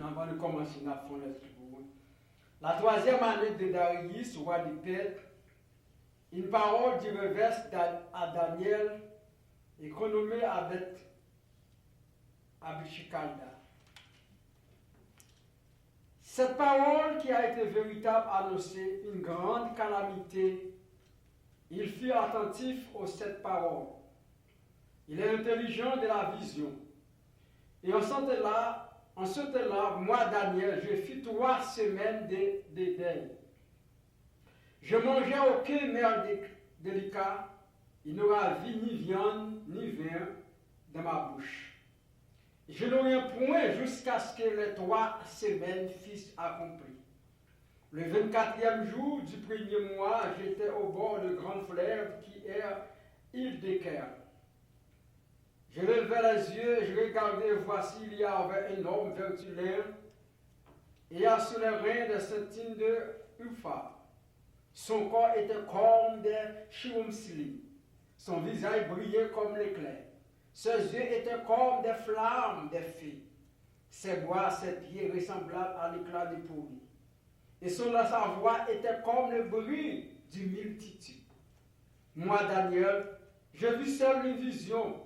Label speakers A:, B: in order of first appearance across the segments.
A: avant de commencer à faire lecture. La troisième année de Darius, roi de Perse, une parole du reverse à Daniel est renommée avec Abishikalda. Cette parole qui a été véritable annonçait une grande calamité. Il fut attentif aux sept paroles. Il est intelligent de la vision. Et en ce temps-là, moi, Daniel, je fis 3 semaines de deuil. Je mangeais aucun mets délicat. Il n'aura vu ni viande ni vin dans ma bouche. Je n'aurai point jusqu'à ce que les 3 semaines fussent accomplies. Le 24e jour du premier mois, j'étais au bord de grande fleuve qui est île d'Équerre. Je levai les yeux, je regardai, voici, il y avait un homme vertueux, et sur les reins de Saintine de Ufa. Son corps était comme des chiromsili. Son visage brillait comme l'éclair. Ses yeux étaient comme des flammes de feu. Ses bras, ses pieds ressemblaient à l'éclat de pourri. Et sa voix était comme le bruit d'une multitude. Moi, Daniel, je vis seul une vision,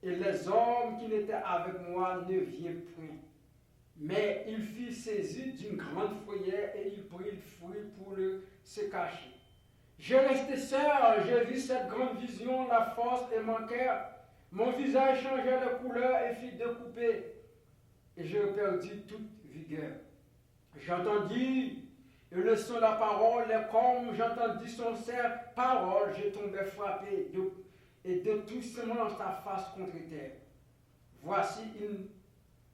A: et les hommes qui n'étaient avec moi ne virent point. Mais il fut saisi d'une grande frayeur et il prit le fruit pour se cacher. Je restai seul, je vis cette grande vision, la force et mon cœur. Mon visage changeait de couleur et fut découpé, et je perdis toute vigueur. J'entendis le son de la parole, et comme j'entendis son serre parole, je tombais frappé et de doucement sa face contre terre. Voici une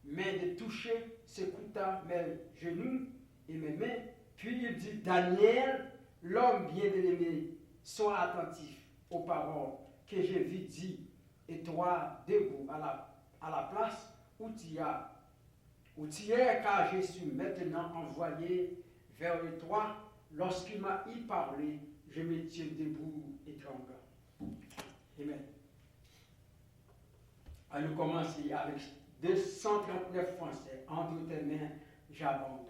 A: main de toucher, s'écouta mes genoux et mes mains. Puis il dit, Daniel, l'homme bien-aimé, sois attentif aux paroles que je vis dire, et toi, debout à la place où tu es, car je suis maintenant envoyé vers toi. Lorsqu'il m'a y parlé, je me tiens debout et tremblant. Amen. Allons commencer avec 239 français. Entre tes mains, j'abandonne.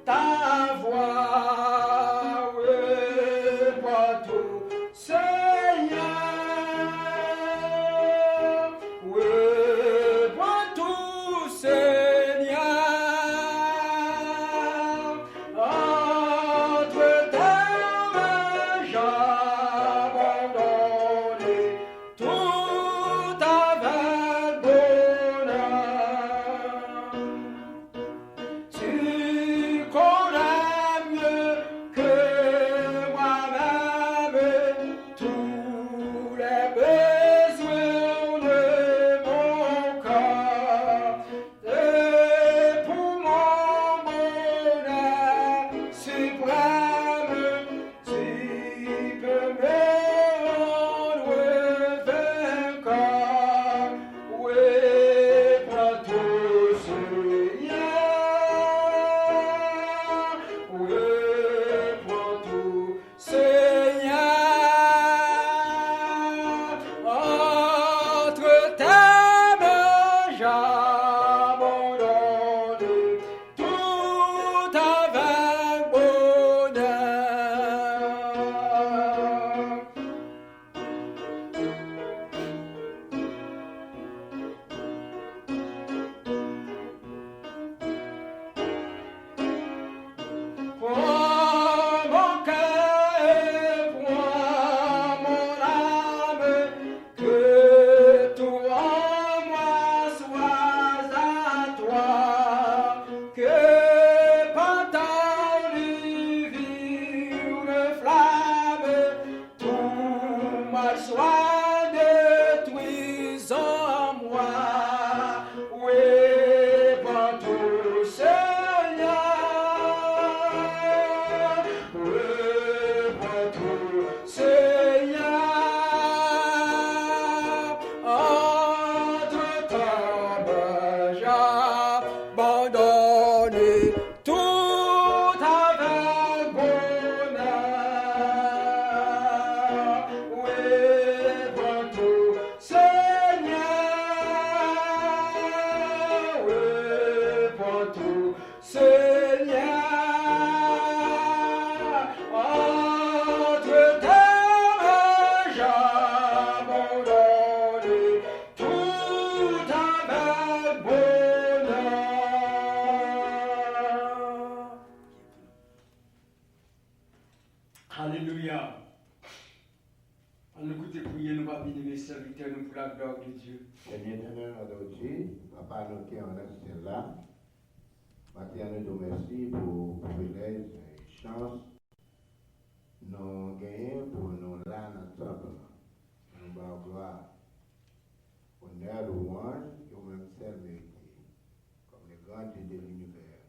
A: Ta voix, toi tout seul. mal soit détruit en moi. Oui, pour tout Seigneur. Oui, pour tout Seigneur. Entre temps, j'abandonne tout avec bonheur. Oui, pour tout Seigneur. Oui, pour tout Seigneur. Entre temps, j'abandonne tout avec bonheur. Alléluia. On nous écoute prier, nous va bénir mes serviteurs, nous pour la gloire de Dieu.
B: Seigneur éternel, notre Dieu, Papa, nous qui en est là, maintenant nous te remercions pour le privilège et chance nous gagnons pour nous là dans le temple. Nous bas gloire, honneur, louange, et au même seul mérité, comme les grands dieux de l'univers.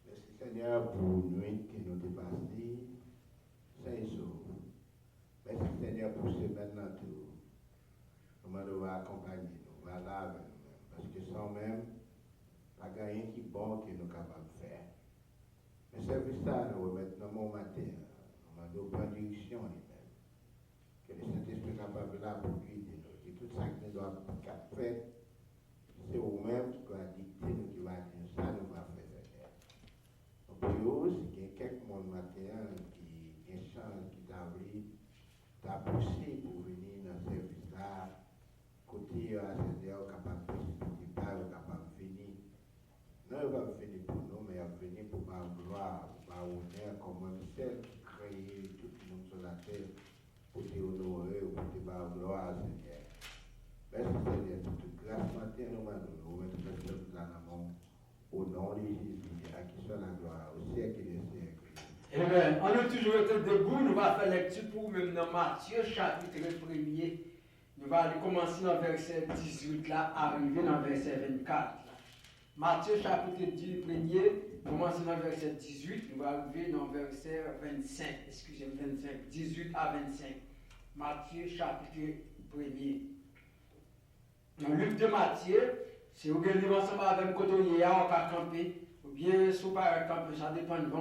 B: Merci Seigneur pour nuit qui nous dépasse, saint jour. Merci Seigneur pour ce maintenant tout. Comment nous va accompagner, nous va là avec nous-mêmes. Parce que sans même, pas rien qui est bon que nous sommes capables de faire. Mais service ça, nous remettons dans mon matin, nous prendre direction lui-même. Que le Saint-Esprit est capable là pour guider nous. Et tout ça que nous devons faire, c'est vous-même qui va dicter nous, qui va dire ça, nous va faire. Donc, pour eux, c'est qu'il y a quelques monde matin qui ont chance, qui t'a poussé pour venir dans ce service là. Côté à c'est-à-dire capable de précipiter, pas capable de venir. Non, il va venir pour nous, mais il va venir pour ma gloire, pour ma honneur, comme un seul qui crée tout le monde sur la terre, pour te honorer, pour te ma gloire, Seigneur. Merci Seigneur, pour toute grâce matin, nous mettons le peuple dans l'amour, au nom de Jésus, à qui soit la gloire, au siècle des siècles.
A: Amen. On a toujours été debout, nous allons faire lecture pour même dans Matthieu, chapitre 1er. Nous allons commencer dans le verset 18 là, arriver dans le verset 24. Matthieu chapitre 1er, commencer dans le verset 18, nous allons arriver dans le verset 25, excusez-moi, 25, 18 à 25. Matthieu chapitre 1er. Dans le livre de Matthieu, si vous regardez ensemble avec Kotoye, on va camper, ou bien si vous ne camper, ça dépend de vous,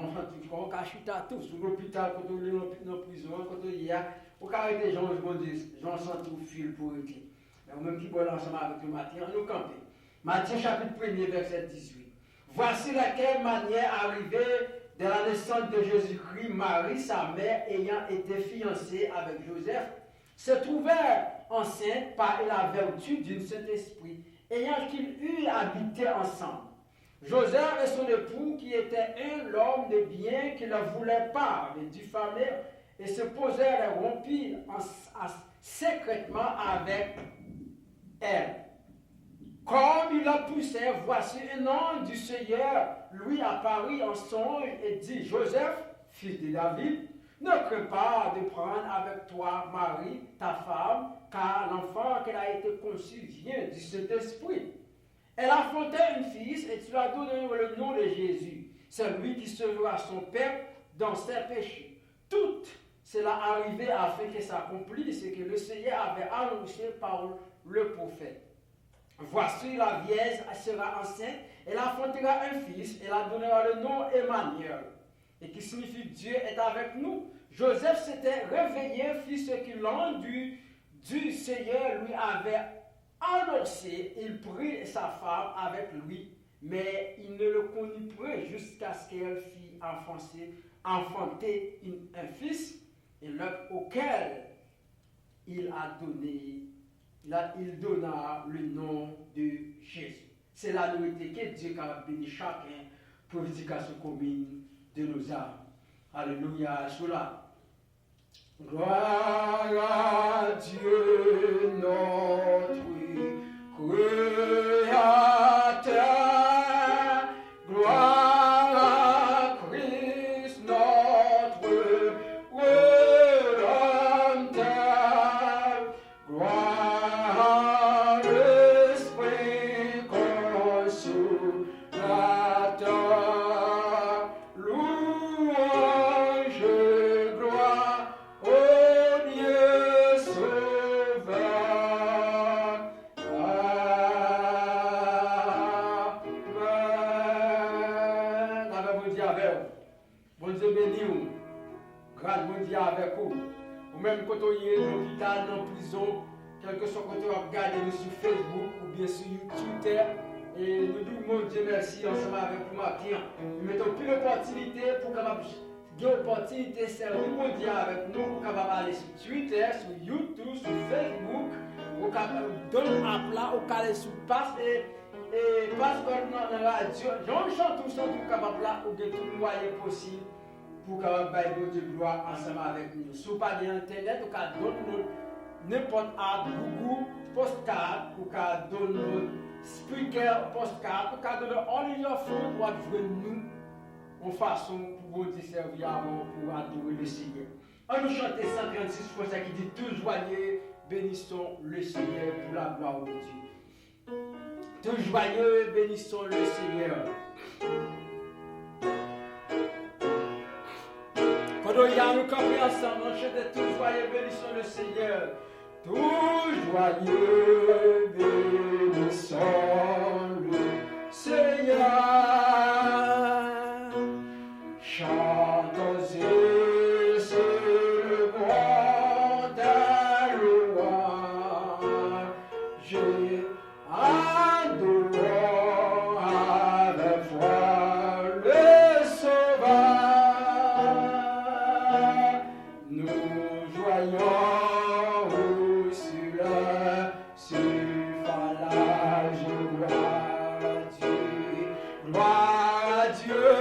A: on va chuter à tous, sur l'hôpital, Kotoye, dans la prison, Kotoye, on va arrêter les gens, j'en sens tout fil pour eux. Mais même qui boit ensemble avec le matin, on nous camper. Matthieu chapitre 1er, verset 18. Voici laquelle manière arrivée de la naissance de Jésus-Christ, Marie, sa mère, ayant été fiancée avec Joseph, se trouvèrent enceintes par la vertu d'un Saint-Esprit, ayant qu'ils eurent habité ensemble. Joseph et son époux, qui était l'homme de bien, qui ne voulait pas les diffamer, et se posèrent et rompirent secrètement avec elle. Comme il la poussait, voici un ange du Seigneur lui apparut en songe et dit, Joseph, fils de David, ne crains pas de prendre avec toi Marie, ta femme, car l'enfant qu'elle a été conçu vient du Saint-Esprit. Elle a enfanté un fils et tu as donné le nom de Jésus. C'est lui qui sauvera son peuple dans ses péchés. Tout cela arrivait afin que s'accomplisse ce que le Seigneur avait annoncé par le prophète. Voici la vierge sera enceinte, elle enfantera un fils, elle la donnera le nom Emmanuel, et qui signifie Dieu est avec nous. Joseph s'était réveillé, fit ce que l'ange du Seigneur lui avait annoncé. Il prit sa femme avec lui, mais il ne le connut point jusqu'à ce qu'elle fît enfanter un fils, et auquel il donna le nom de Jésus. C'est la vérité que Dieu a béni chacun pour l'éducation commune de nos âmes. Alléluia. Cela. Gloire à Dieu notre Créateur. Gloire à Christ notre Rédempteur. avec vous. Ou même quand on y est dans l'hôpital, dans la prison, quel que soit quand on va regarder sur Facebook ou bien sur Twitter. Et nous disons Dieu merci ensemble avec vous matin. Nous mettons plus d'opportunités pour capable l'opportunité de servir mon Dieu avec nous pour capable aller sur Twitter, sur YouTube, sur Facebook, pour capable donner un plat, pour aller sur passe et passe dans la radio. J'en chante tout ça pour capable là ou de tout moyen possible pour capable bailler Dieu gloire ensemble avec nous. Si vous pas d'internet, vous capable donner n'importe à Google postcard pour capable donner speaker postcard pour capable donner all in your phone pour jouer nous en façon pour vous servir avant pour adorer le Seigneur. On nous chante 136 pour ça qui dit tout joyeux, bénissons le Seigneur pour la gloire de Dieu. Tout joyeux, bénissons le Seigneur. Quand on y a nous camper ensemble, on chante tout joyeux, bénissons le Seigneur. Tout joyeux, bénissons le Seigneur. Chantons et célébrons ta louange. Adorons avec foi le Sauveur. Nous joyons sur le suffrage. Gloire à Dieu.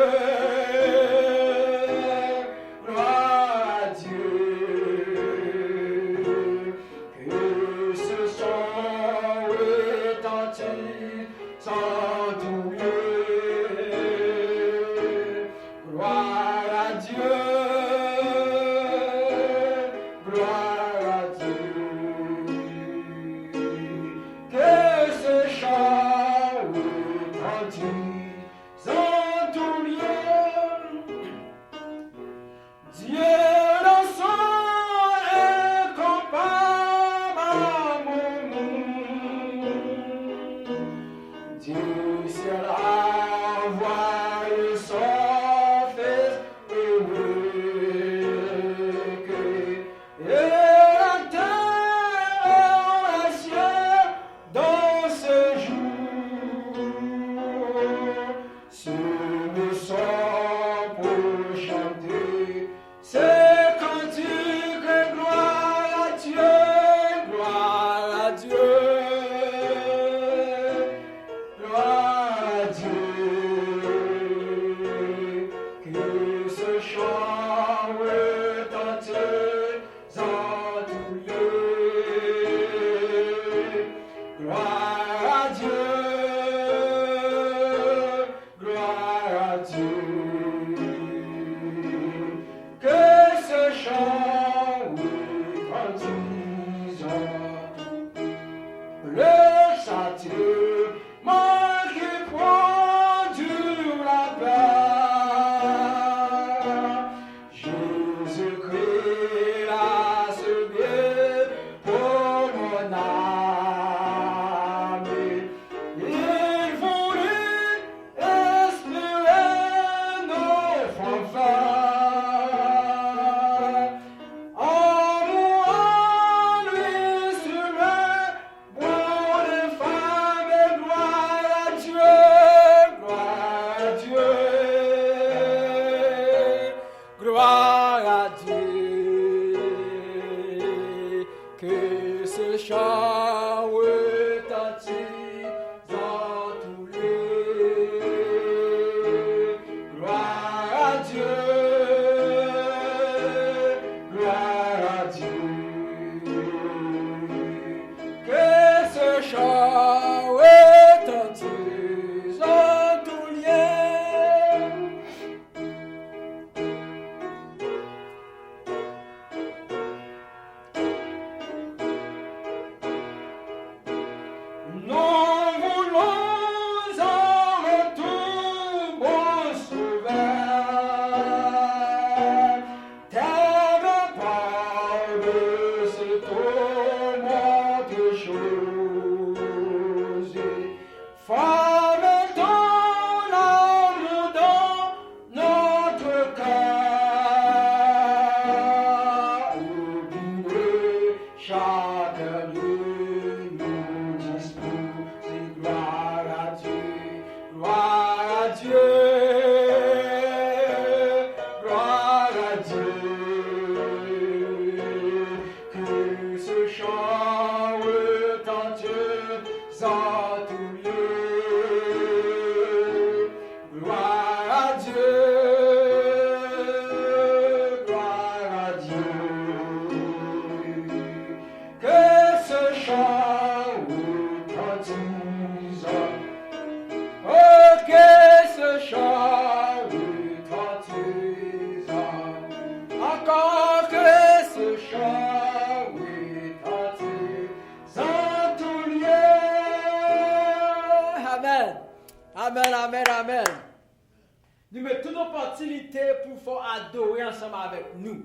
A: une opportunité pour faire adorer ensemble avec nous.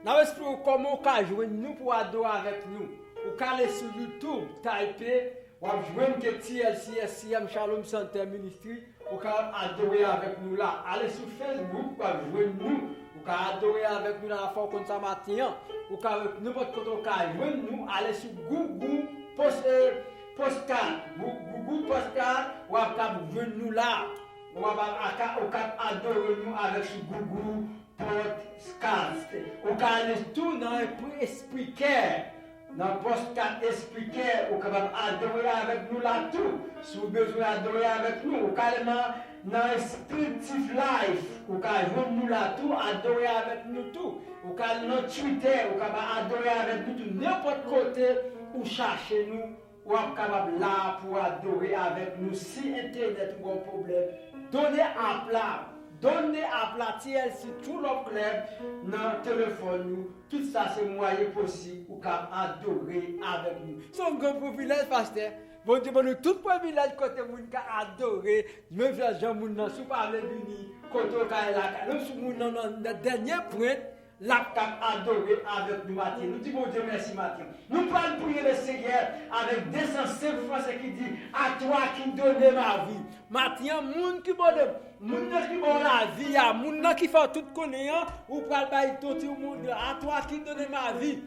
A: Nous expliquons comment on peut jouer nous pour adorer avec nous. Vous pouvez aller sur YouTube, taper, ou jouer que TLCSCM Shalom Center Ministry, vous pouvez adorer avec nous là. Allez sur Facebook, vous pouvez jouer nous, vous pouvez adorer avec nous dans la forme comme ça matin. Vous pouvez n'importe quoi, vous pouvez jouer nous, allez sur Google Postcard, Google Postcard, vous pouvez jouer nous là. Vous pouvez adorer nous avec sur Google Podcast. Vous pouvez aller tout dans l'esprit cœur. Dans le postcard expliqué, vous pouvez adorer avec nous là tout. Si vous avez besoin d'adorer avec nous, vous pouvez dans Spiritive Life, vous pouvez jouer nous là tout, adorer avec nous tout. Vous pouvez dans Twitter, vous pouvez adorer avec nous tout. N'importe côté où cherchez nous, vous êtes capable là pour adorer avec nous. Si Internet a un problème, donnez un plat. Donnez à platir si tout le club dans le téléphone, tout ça c'est moyen possible pour adorer avec nous. C'est un grand privilège, pasteur. Bon Dieu, nous tout privilège côté moun ka adorer, même si Jean moun nan sou pas venir côté ka la, même si moun nan dernier point la cap adorer avec nous matin. Nous disons bon Dieu merci matin. Nous allons prier le Seigneur avec 205 français qui dit à toi qui donne ma vie. Matin moun qui bonne moun qui bon la vie, à moun qui fait tout connaissant ou pral bay tout monde à toi qui donne ma vie.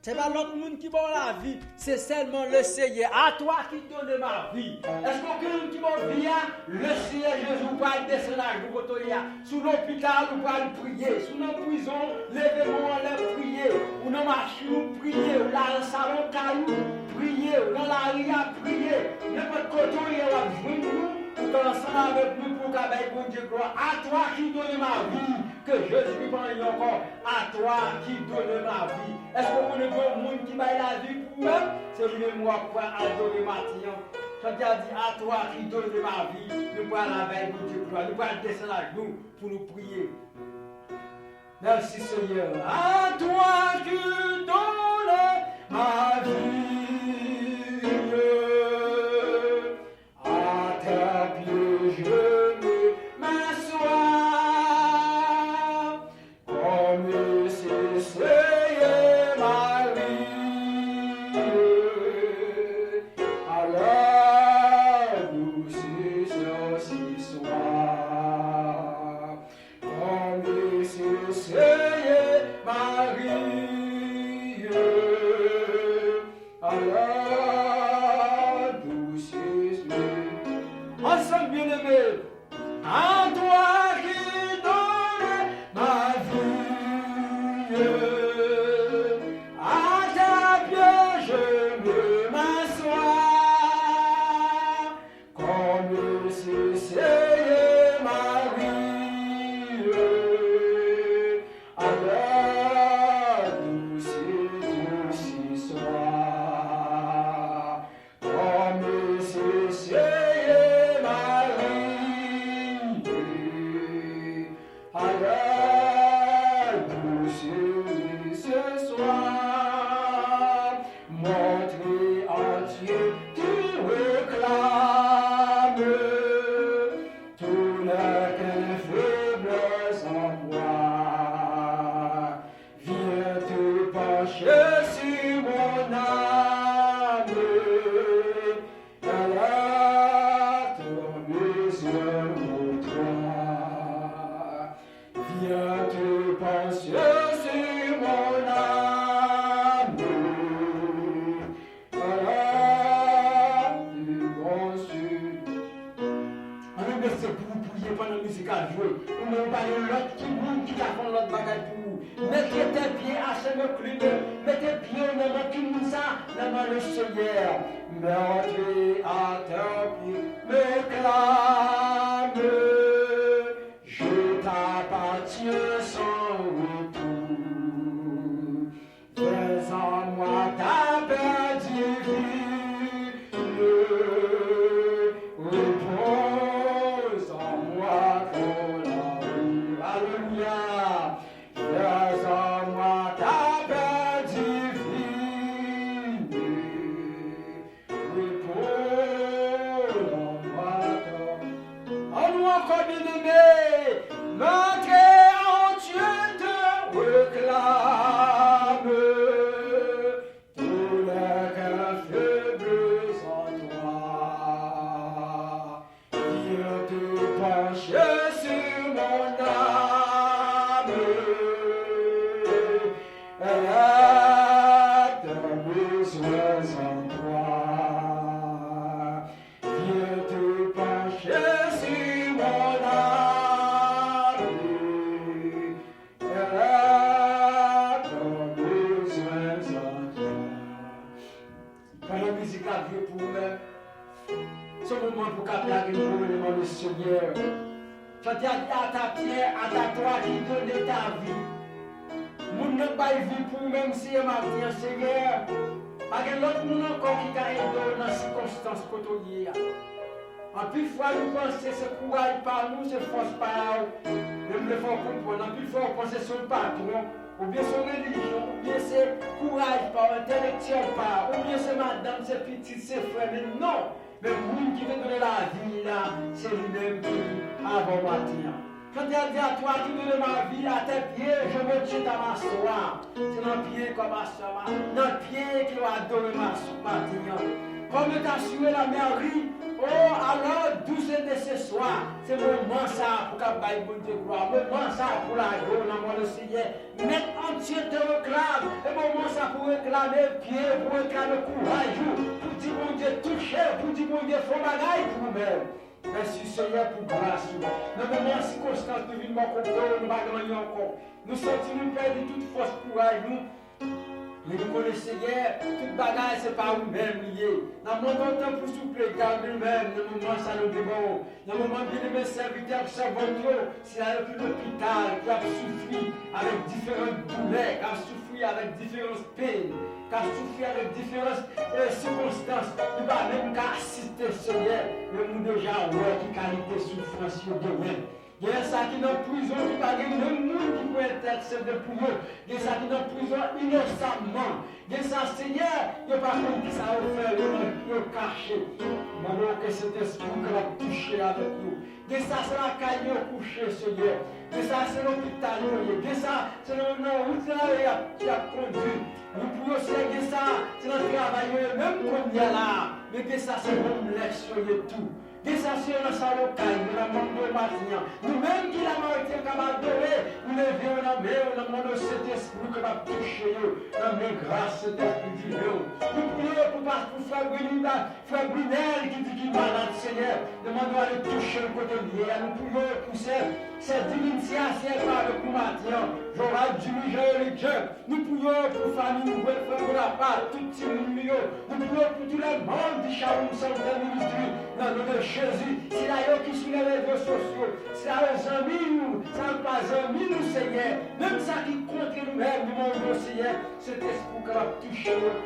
A: C'est pas l'autre monde qui bon la vie, c'est seulement le Seigneur. À toi qui donne ma vie. Est-ce qu'aucun qui bon vie, le Seigneur Jésus va descendre à Goukotoya. Sous l'hôpital, on va prier. Sous la prison, levez-moi, on va prier. Ou dans la machine, prier. Ou dans le salon, caillou, prier. Ou dans la rue, prier. N'importe côté, on va jouer nous. Pour ensemble avec nous, pour qu'avec bon Dieu gloire. À toi qui donne ma vie. Que Jésus prenne encore. À toi qui donne ma vie. Est-ce que vous connaissez un monde qui baille la vie pour eux? C'est lui-même pour adorer Matin. Quand il a dit à toi qui donne ma vie, nous allons la veille pour Dieu gloire. Nous allons descendre à nous pour nous prier. Merci Seigneur. À toi qui donne ma vie. À tes pieds je me m'assois. Comme si c'est ma vie. À la douce ce soir. Comme si c'est ma vie. À la douce. Ensemble bien-aimés, à toi qui donne ma vie, à ta pied je me m'assois, comme si c'était ma vie, à la douce soir, comme si c'était ma vie, à la douce ce soir, montré entier qui réclame tout le faiblesse en moi. Viens te pencher sur mon âme, à ton besoin pour toi. Viens te pencher sur mon âme, à mon sud. On merci pour vous prier pendant la musique à jouer. On ne pas l'autre qui a fait l'autre bagaille pour vous. Mettez tes pieds à ce club, mettez pieds dans le qui ça, dans le Seigneur. Mettez à tes pieds, me clame. Je t'appartiens sans retour. Fais en moi ta paix divine. Repose en moi ton amour. Alléluia. Fais en moi ta paix divine. Repose en moi ton. En nous encore musique à Dieu pour vous-même. Ce moment pour capter pour le Seigneur. Chantez à ta pierre, à ta toi qui donne ta vie. Moun n'a pas vie pour vous-même si matin, Seigneur. Pas que l'autre monde encore qui a aidé dans les circonstances côtoyées. En plus, fois nous pensons que ce courage par nous, c'est force par nous. Même le faut comprendre. En plus, fois on pense son patron, ou bien son religion, ou bien c'est courage par intellectuel par, ou bien c'est madame, c'est petite, c'est frère. Mais non, mais le monde qui veut donner la vie là, c'est lui-même qui avant matin. Quand il a dit à toi qui donne ma vie à tes pieds, je me tiens à m'asseoir. C'est dans le pied qu'on m'assoit, dans le pied qui va donner ma matin. Comme tu as assuré la mairie, oh alors d'où c'est nécessaire. C'est le moment ça pour qu'un bail bon Dieu gloire. Le moment ça pour la gueule dans mon Seigneur. Mettre entier te réclame. Le moment ça pour réclamer pied, pour réclamer courage. Pour dire mon Dieu toucher, pour dire mon Dieu faut bagaille pour vous-même. Merci Seigneur pour grâce. Dans le moment circonstance, nous venons comme nous ne pas encore. Nous sentons nous perdre toute force courage. Mais nous connaissons Seigneur, toute bagarre c'est pas nous-mêmes lié. Dans le moment temps pour souffler, garder nous-mêmes, dans le moment ça nous démon. Dans le moment bien mes serviteurs, servants, c'est à l'hôpital qui a souffert avec différentes douleurs, qui a souffert avec différentes peines, qui a souffert avec différentes circonstances. Nous pas même qu'à assister Seigneur, mais nous déjà ouais qui qualité souffrance de même. Il y a ça qui est dans la prison, qui pas de monde qui peut être accepté pour eux. Il y a ça qui est dans la prison innocemment. Il y a ça, Seigneur, il n'y a pas comme qui ça va faire, il est caché. Maintenant que cet esprit qui va toucher avec nous. Il y a ça, c'est la caille couché, Seigneur. Il y a ça, c'est l'hôpital. Il y a ça, c'est la route qui a conduit. Nous pouvons aussi dire ça, c'est notre travail, même comme il y a là. Mais que ça, c'est comme laisse tout. Et ça, c'est un salocaille, nous avons demandé matin. Nous-mêmes qui l'avons été capables de nous lever la main, nous demandons cet esprit qui va toucher nous, la main grâce cet esprit divin. Nous prions pour frère Brunel qui dit qu'il est malade, Seigneur. Demandons à le toucher le côté lié. Nous prions pour cette divinité à ciel par le coup matin. J'aurai diriger les dieux. Nous prions pour famille, nous prions pour la part, tout petit monde. Nous prions pour tous les membres du Charoum Santé Ministry, dans le nom de Jésus. C'est là qui sont les réseaux sociaux. C'est là les amis, nous, ça ne pas amis, nous, Seigneur. Même ça qui contre nous-mêmes, nous demandons, Seigneur, cet esprit qui va toucher nous.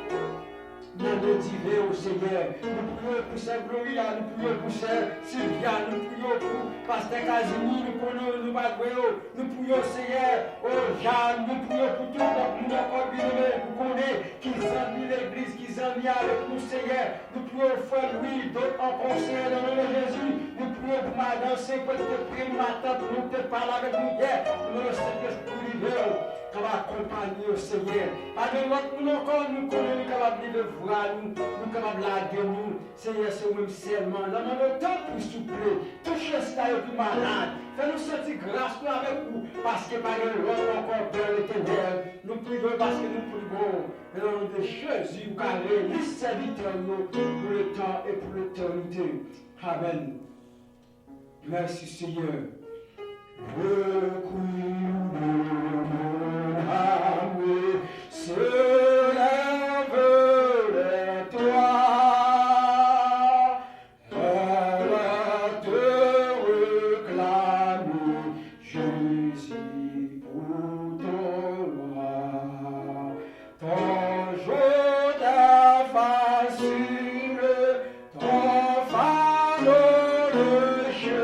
A: Nous nous divers au Seigneur. Nous prions pour Saint Gloria, nous prions pour Saint Sylvia, nous prions pour Pasteur Casimir, nous prions nous Bagweo, nous prions Seigneur, oh Jeanne, nous prions pour tout le monde, nous encore bien pour qu'on ait qu'ils ont mis l'église, qu'ils ont mis avec nous Seigneur. Nous prions pour Frère Louis, d'autres en conseil dans le nom de Jésus. Nous prions pour Madame, c'est pour te prier matin, pour nous te parler avec nous hier. Nous le Saint-Esprit qui va accompagner au Seigneur. Pas de l'autre, nous encore, nous connaissons, nous capables de voir, nous capables de nous. Seigneur, c'est nous seulement. Nous avons le temps pour souffler. Touchez ce qui est plus malade. Fais-nous sentir grâce pour avec vous. Parce que par l'autre, encore Père l'éternel. Nous prions parce que nous prions. Mais dans le nom de Jésus, vous carrez les serviteurs pour le temps et pour l'éternité. Amen. Merci Seigneur. Le coup de mon âme se lève vers toi, elle te réclame, Jésus pour ton roi, ton jour est facile, ton fardeau léger.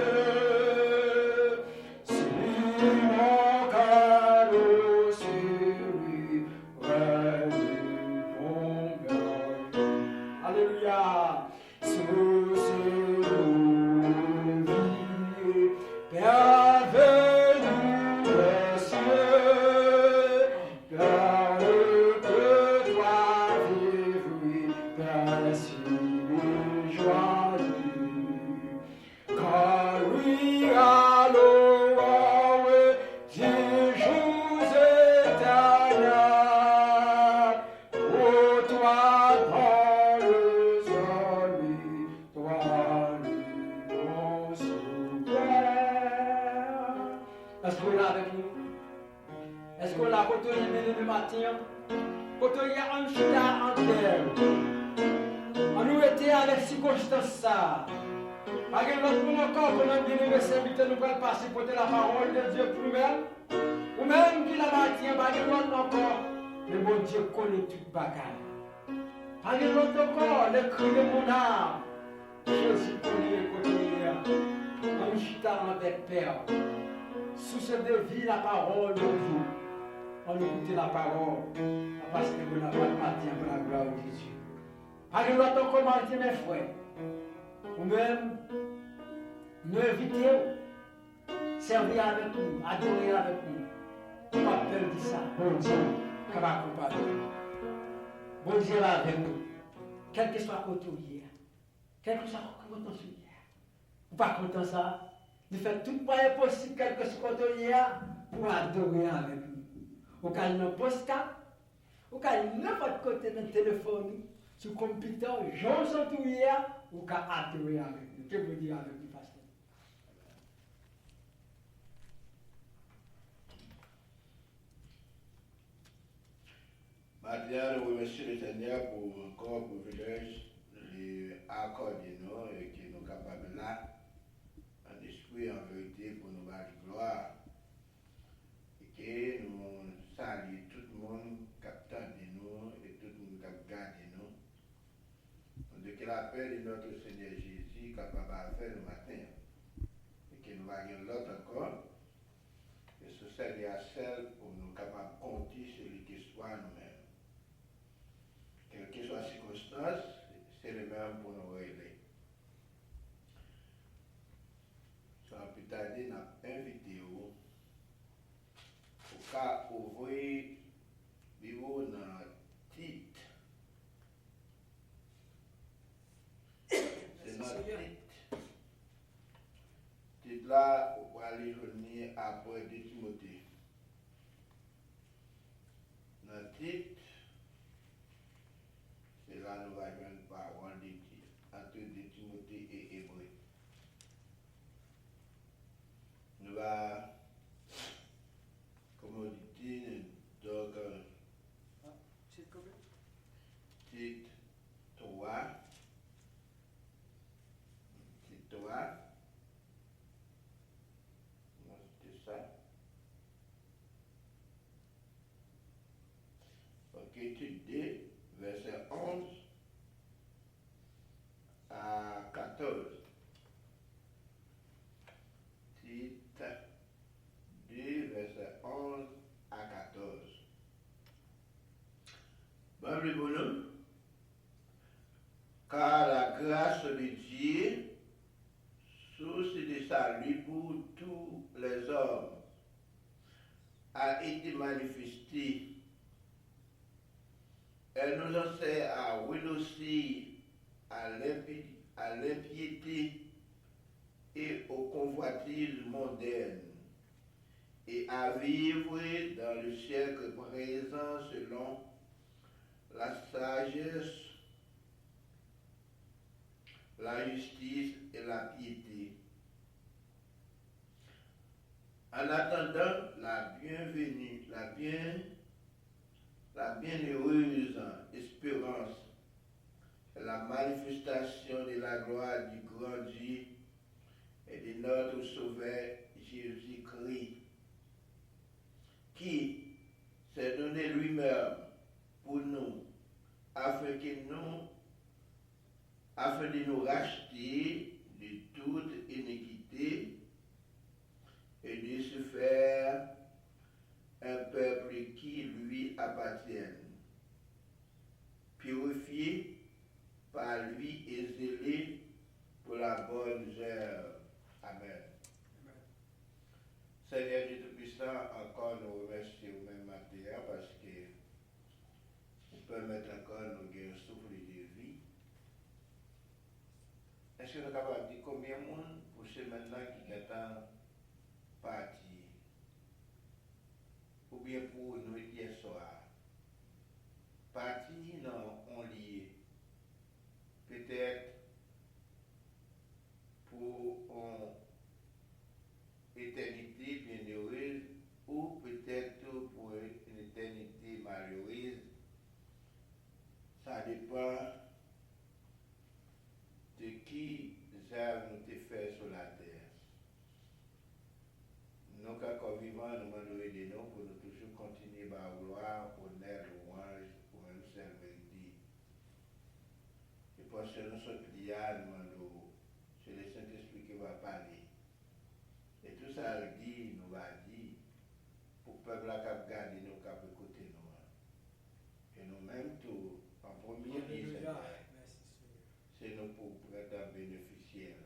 A: On nous était avec circonstance ça. Pas que l'autre monde encore, qu'on a bien aimé serviteur, nous allons passer pour la parole de Dieu pour nous-mêmes. Ou même qui la bâtit, pas que l'autre encore. Le bon Dieu connaît toute bagaille. Pas que l'autre encore, le cri de mon âme. Jésus connaît le côté. On chita avec Père. Sous ce vie, la parole de Dieu. On écoute la parole. Parce que vous n'avez pas parti pour la gloire de Jésus. Pas que l'autre encore, mes frères. Ou même nous inviter, servir avec nous, adorer avec nous. On va perdre ça. Bon Dieu, qui va accompagner nous. Bon Dieu va avec nous. Quel que soit côté hier, quel que soit côté hier. Vous pas content ça? Nous faisons tout moyen possible, quel que soit côté hier, pour adorer avec nous. Au cas de nos postcards, au cas de n'importe côté de notre téléphone, sur le computer, j'en sens tout hier. Ou qu'à adorer avec nous. Que vous dites avec nous, pasteur?
B: Maintenant, nous remercions le Seigneur pour encore le privilège de accorder nous et qui nous capables là, en esprit, en vérité, pour nous battre gloire. Et que nous saluons tout le monde qui attend de nous et tout le monde qui garde de nous. De que la paix de notre Seigneur Jésus capable à faire le matin. Et que nous ayons l'autre encore. Et ce Seigneur à celle pour nous capables de compter sur les questions nous-mêmes. Quelle que soit la circonstance, c'est le même pour nous régler. Sans plus tarder, nous avons invité au cas ouvrir bureau dans titre. C'est notre titre. Titre là, on va aller journée après de Timothée. Notre titre, c'est là nous allons joindre parole de Dieu entre de Timothée et Hébreu. Nous allons, comme on dit, donc, titre 3. Titre 3. C'était ça. Ok, titre 2, verset 11 à 14. Titre 2, verset 11 à 14. Bon, le bonhomme, car la grâce de Dieu, source de salut pour tous les hommes, a été manifestée. Elle nous enseigne à renoncer à l'impiété et aux convoitises mondaines et à vivre dans le siècle présent selon la sagesse, la justice et la piété. En attendant la bienheureuse espérance, la manifestation de la gloire du grand Dieu et de notre Sauveur Jésus-Christ, qui s'est donné lui-même pour nous, afin de nous racheter de toute iniquité et de se faire un peuple qui lui appartient, purifié par lui et zélé pour la bonne œuvre. Amen. Seigneur Dieu Tout-Puissant, encore nous remercions au même matin parce que nous permettez encore nous gagner un souffle de vie. Est-ce que nous sommes capables de dire combien de monde pour ceux maintenant qui sont partis? Ou bien pour nous hier soir? Partis, non, on lié. Peut-être pour une éternité bienheureuse ou peut-être pour une éternité malheureuse. Ça dépend aujourd'hui, c'est le Saint-Esprit qui va parler. Et tout ça, il dit, nous va dire, pour le peuple qui a gardé nous, qui a écouté nous. Et nous-mêmes, tout, en premier lieu, c'est nous pour être un bénéficiaire.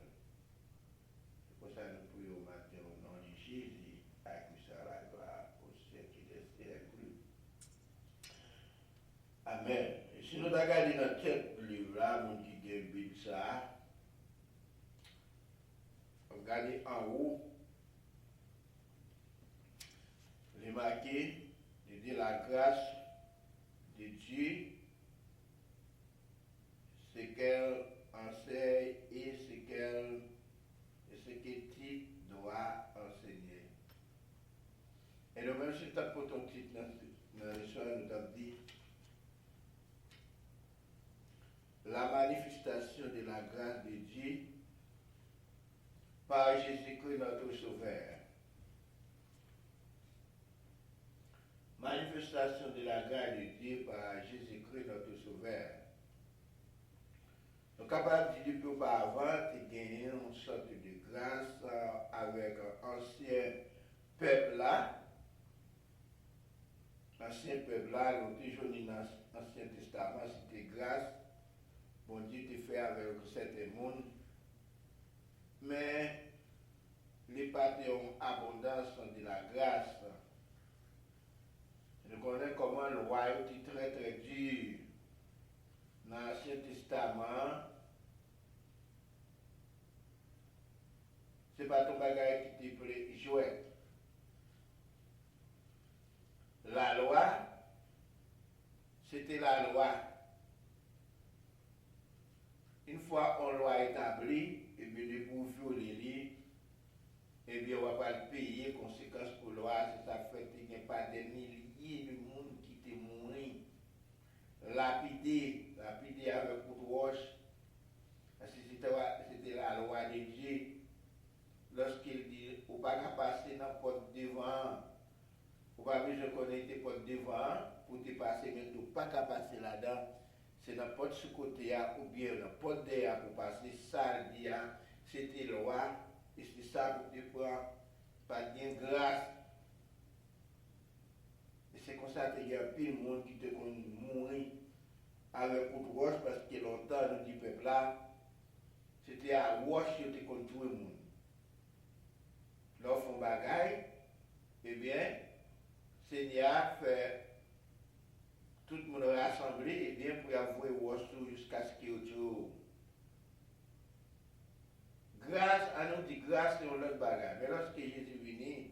B: C'est pour ça que nous prions au matin au nom de Jésus, avec ça, la gloire au ciel qui est inclus. Amen. Et si nous regardons dans cette livre-là, nous qui gagne ça, regardez en haut, les marqués, de la grâce de Dieu, ce qu'elle enseigne et ce que tu dois enseigner. Et le même si tu as pour ton titre dans le soir, nous avons dit la manifestation de la grâce de Dieu par Jésus-Christ notre Sauveur. Manifestation de la grâce de Dieu par Jésus-Christ notre Sauveur. Nous sommes capables de dire qu'auparavant, tu gagné une sorte de grâce avec l'ancien peuple là. L'ancien peuple là, nous toujours dit dans l'Ancien Testament, c'était grâce. Bon Dieu te fait avec certains mondes. Mais les parties ont abondance de la grâce. Nous connaissons comment le royaume est très très dur. Dans l'Ancien Testament, ce n'est pas ton bagage qui te plaît jouer. La loi, c'était la loi. Une fois une loi établie, et bien de pour violer les, et bien on ne va pas le payer, conséquence pour la loi, c'est ça fait qu'il n'y a pas des milliers de monde qui te mourir. Lapidé avec coup de roche, parce que c'était la loi de Dieu. Lorsqu'il dit, on ne va pas passer dans la porte devant, on va besoin de connaître la porte devant pour te passer, mais tu ne pas passer là-dedans. C'est dans la porte ce côté ou bien dans la porte derrière pour passer, ça, c'était la loi, et c'est ça pour te prendre, pas de grâce. Et c'est comme ça qu'il y a plus de monde qui te connaît mourir avec coup de roche, parce que longtemps, nous dit peuple là, c'était à roche qui te connaît tout le monde. Lorsqu'on bagaille, eh bien, Seigneur fait tout le monde rassemblé, eh bien, pour avouer roche jusqu'à ce qu'il y ait autre. Grâce, à nous dit grâce, c'est un autre bagaille. Mais lorsque Jésus est venu,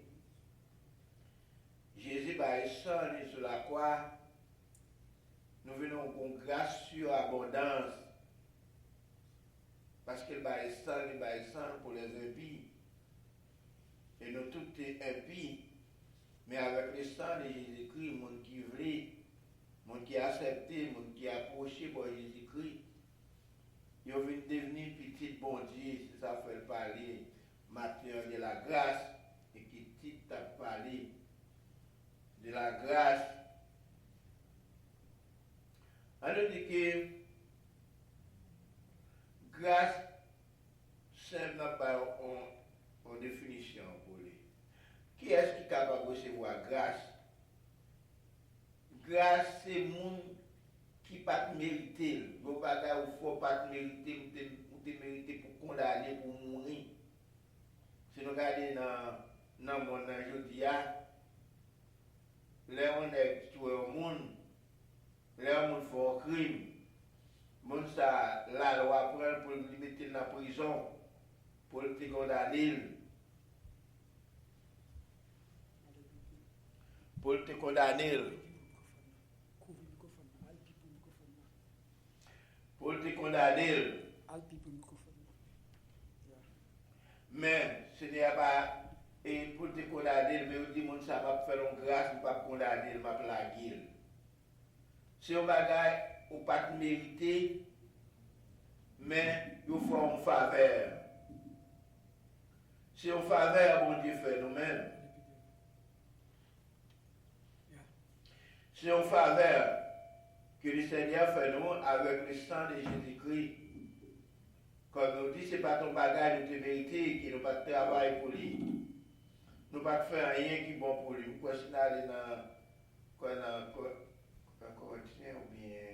B: Jésus va descendre sur la croix. Nous venons con grâce sur abondance. Parce qu'il va descendre pour les impies. Et nous tous sommes impies. Mais avec le sang de Jésus-Christ, le monde qui veut, le monde qui a accepté, le monde qui a approché pour Jésus-Christ, ils vont devenir petit bon Dieu, c'est ça fait parler maintenant de la grâce, et qui t'a parlé de la grâce. On nous dit que grâce, simple n'a pas en définition pour lui. Qui est-ce qui est capable de recevoir grâce? Grâce, c'est le monde qui ne pas mériter. Vous ne faut pas mériter, vous mériter pour condamner, pour mourir. Si nous regardons dans le monde aujourd'hui, là on est tué au monde, là on fait un crime. Monde ça, la loi prend pour le mettre dans la prison, pour le condamner. Pour te condamner. Pour te condamner. Mais ce n'est pas pour te condamner, mais on dit que ça va faire une grâce, ou pas condamner, ma plague. Si on bagaille, ou pas te mériter, mais il faut une faveur. Si on faveur, bon Dieu fait nous-mêmes. C'est une faveur que le Seigneur fait nous avec le sang de Jésus-Christ. Comme nous dit, ce n'est pas ton bagage de vérité qui nous pas de travail pour lui. Nous pas faire rien qui est bon pour lui. Vous pouvez aller dans Corinthien ou bien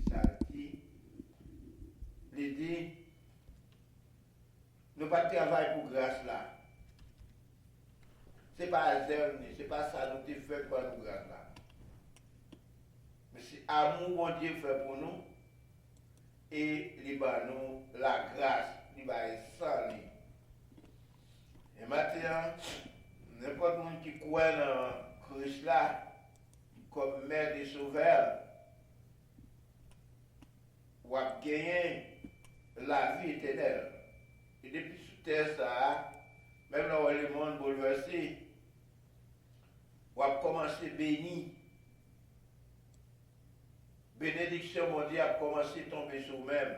B: ça dit. Il dit, nous pas de travail pour grâce là. Ce n'est pas hasard, ce n'est pas ça nous fait pour nous grâce là. Mais c'est amour bon Dieu fait pour nous. Et il va nous la grâce, il va être sans lui. Et maintenant, n'importe qui qui croit dans Christ là, comme maître et sauveur, va gagner la vie éternelle. Et depuis sous terre, ça, même là où le monde bouleversé, va commencer béni. Bénédiction mondiale a commencé à tomber sur vous-même.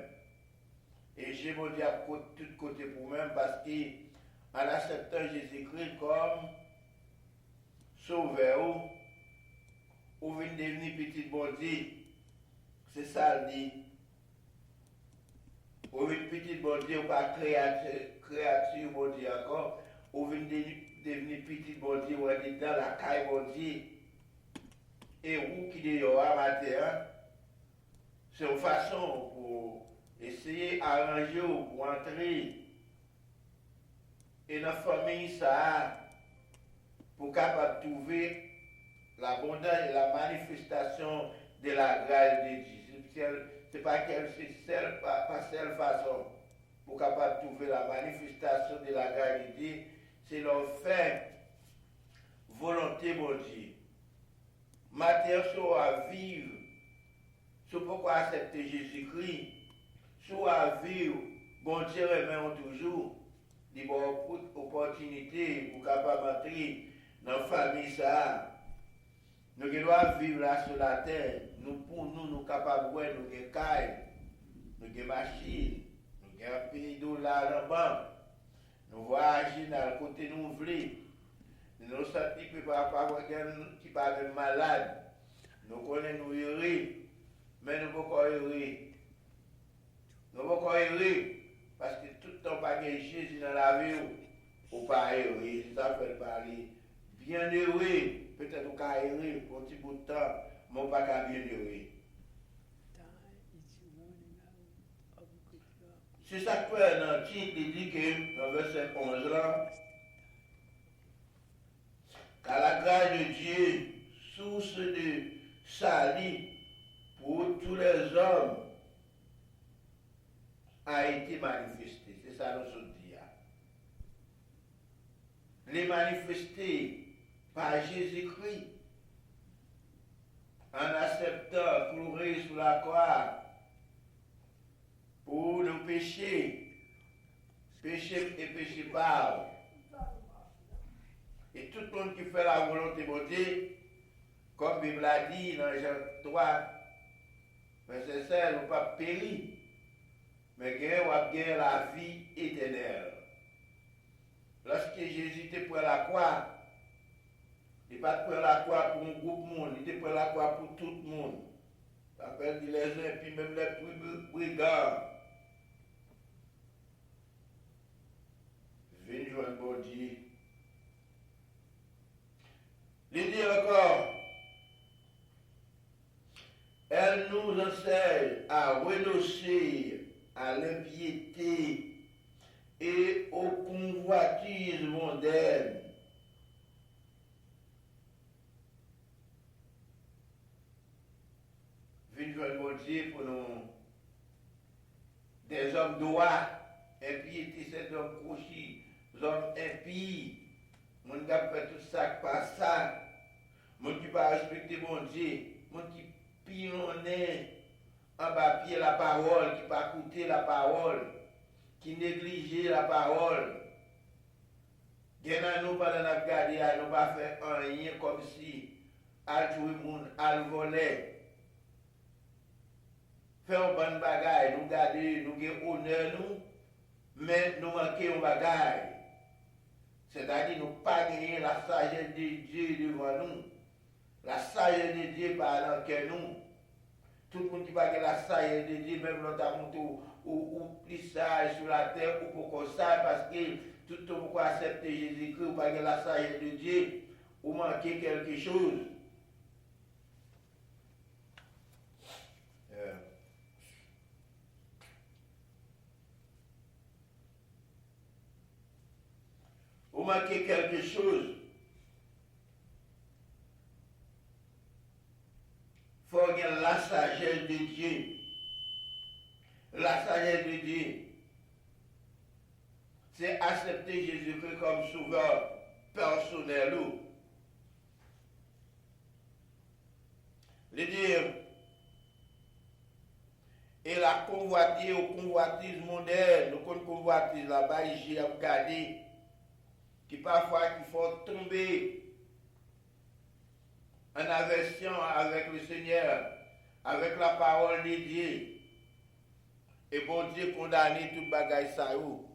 B: Et j'ai mondial de tous côtés pour vous-même parce qu'en acceptant Jésus-Christ comme sauveur, ou venez devenir petit bon Dieu. C'est ça le dit. Ou venez petit bon Dieu, ou pas créature bon Dieu encore. Ou venez devenir petit bon Dieu, ou être dans la caille bon Dieu. Et vous qui êtes à matin, c'est une façon pour essayer d'arranger pour entrer et dans la famille ça pour capable trouver l'abondance et la manifestation de la grâce de Dieu. C'est pas seule façon pour capable trouver la manifestation de la grâce de Dieu, c'est leur faire volonté mon Dieu. Matière soit à vivre. C'est pourquoi accepter Jésus-Christ, soit à vivre, bon Dieu remet toujours des bonnes opportunités pour capable entrer dans la famille ça. Nous devons vivre là sur la terre. Nous capables de voir, nous avons des cailles, nous avons des machines, nous avons un pays $, dans la banque. Nous voyageons dans le côté nous voulons. Nous sommes qui ne sont pas malades. Nous connaissons nous heureux. Mais nous ne pouvons pas errer. Nous ne pouvons pas errer. Parce que tout le temps, pas Jésus dans la vie, ou pas errer. Ça fait parler. Bien errer. Peut-être qu'on peut errer pour un petit bout de temps, mais on ne peut pas bien errer. C'est ça que dans le titre, il dit que, dans verset 11 là, car la grâce de Dieu, source de salut, pour tous les hommes a été manifesté. C'est ça nous sommes dit. Les manifestés par Jésus-Christ en acceptant courir sous la croix pour nos péchés, péché et péché par. Et tout le monde qui fait la volonté de Dieu, comme la Bible a dit dans Jean 3, mais c'est ça, nous pas périr, mais gagner la vie éternelle. Lorsque Jésus était pour la croix, il n'est pas pour la croix pour un groupe de monde, il était pour la croix pour tout le monde. Ça s'appelle les impies, même les brigands. Venez joindre bon Dieu. Il dit encore, elle nous enseigne à renoncer à l'impiété et aux convoitises mondaines. Venez joindre mon Dieu pour nous, des hommes droits, impiété, c'est des hommes crochis, des hommes impies, mon qui fait tout ça par ça, mon qui pas respecter mon Dieu, mon qui pionner en bas pied la parole, qui pas écouter la parole, qui négliger la parole. Nous pendant la garde, nous pas faire rien comme si à jouer moun, à voler. Faire un bon bagage, nous garder, nous avons honneur nous, mais nous manquons un bagage. C'est-à-dire nous pas gagner la sagesse de Dieu devant nous. La sagesse de Dieu par dans que nous. Tout le monde qui va la saille de Dieu, même l'autre a monté ou plus sage sur la terre ou pour ça, parce que tout le monde qui accepte Jésus-Christ ou pas la saille de Dieu, ou manquer quelque chose. Ou manquer quelque chose. Il faut avoir la sagesse de Dieu. La sagesse de Dieu, c'est accepter Jésus-Christ comme sauveur personnel. Le dire, et la convoitise ou convoitise mondaine, nous convoitise là-bas, j'ai regardé, qui parfois il faut tomber en aversion avec le Seigneur, avec la parole de Dieu. Et bon Dieu condamne tout bagaille ça ou.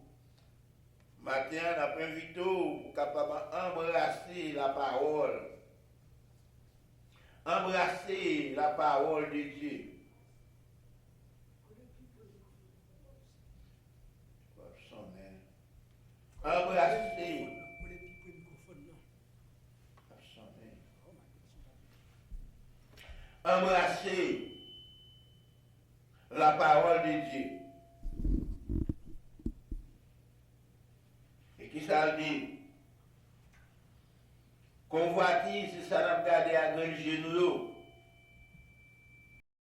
B: Matin, on a invité pour capable embrasser la parole. Embrasser la parole de Dieu. Embrasser. Embrasser la parole de Dieu. Et qui ça le dit? Convoitise, c'est ça n'a regardé à grand genou.